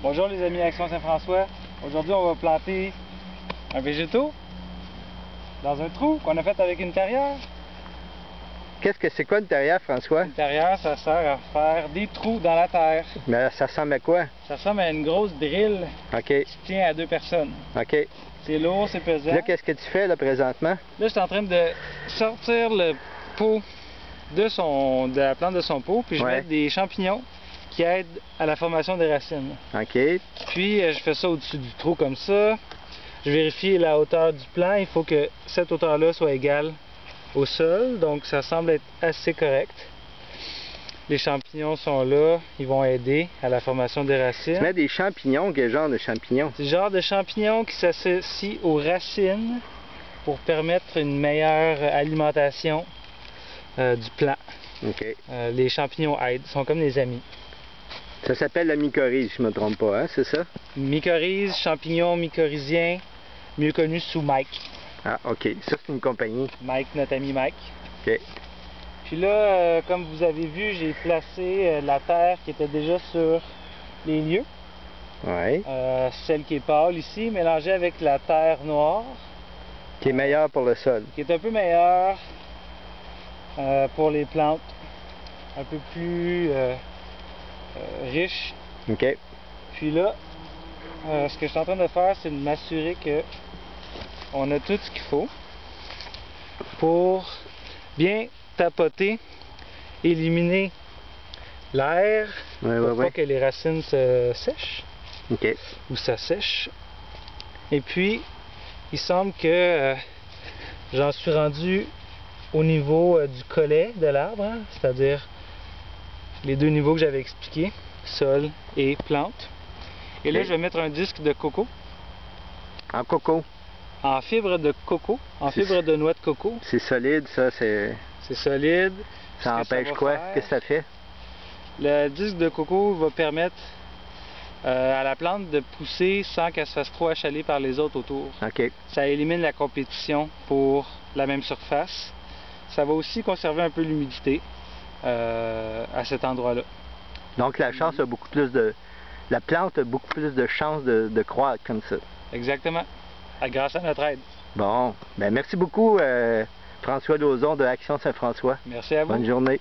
Bonjour les amis Action Saint-François. Aujourd'hui on va planter un végétaux dans un trou qu'on a fait avec une terrière. Qu'est-ce que c'est quoi une terrière, François? Une terrière, ça sert à faire des trous dans la terre. Mais ça ressemble à quoi? Ça ressemble à une grosse drill qui tient à 2 personnes. OK. C'est lourd, c'est pesant. Là, qu'est-ce que tu fais là présentement? Là, je suis en train de sortir le pot de la plante de son pot, puis je mets des champignons qui aident à la formation des racines. OK. Puis je fais ça au-dessus du trou comme ça. Je vérifie la hauteur du plan. Il faut que cette hauteur-là soit égale au sol, donc ça semble être assez correct. Les champignons sont là, ils vont aider à la formation des racines. Tu mets des champignons, quel genre de champignons? C'est le genre de champignons qui s'associent aux racines pour permettre une meilleure alimentation du plant. OK. Les champignons aident, sont comme des amis. Ça s'appelle la mycorhize, je ne me trompe pas, hein, c'est ça? Mycorhize, champignon mycorhizien, mieux connu sous Mike. Ah, OK. Ça, c'est une compagnie. Mike, notre ami Mike. OK. Puis là, comme vous avez vu, j'ai placé la terre qui était déjà sur les lieux. Oui. Celle qui est pâle ici, mélangée avec la terre noire. Qui est meilleure pour le sol. Qui est un peu meilleure pour les plantes. Un peu plus riche. OK. Puis là, ce que je suis en train de faire, c'est de m'assurer que on a tout ce qu'il faut pour bien tapoter, éliminer l'air pour pas que les racines se sèchent ou s'assèchent. Et puis, il semble que j'en suis rendu au niveau du collet de l'arbre, hein, c'est-à-dire les 2 niveaux que j'avais expliqués, sol et plante. Et là, je vais mettre un disque de coco. En coco? En fibre de coco, en fibre de noix de coco. C'est solide, ça, c'est... C'est solide. Ça empêche quoi? Qu'est-ce que ça fait? Le disque de coco va permettre à la plante de pousser sans qu'elle se fasse trop achaler par les autres autour. OK. Ça élimine la compétition pour la même surface. Ça va aussi conserver un peu l'humidité à cet endroit-là. Donc la chance a beaucoup plus de... La plante a beaucoup plus de chances de croître comme ça. Exactement. Grâce à notre aide. Bon, ben merci beaucoup François Lauzon de Action Saint-François. Merci à vous. Bonne journée.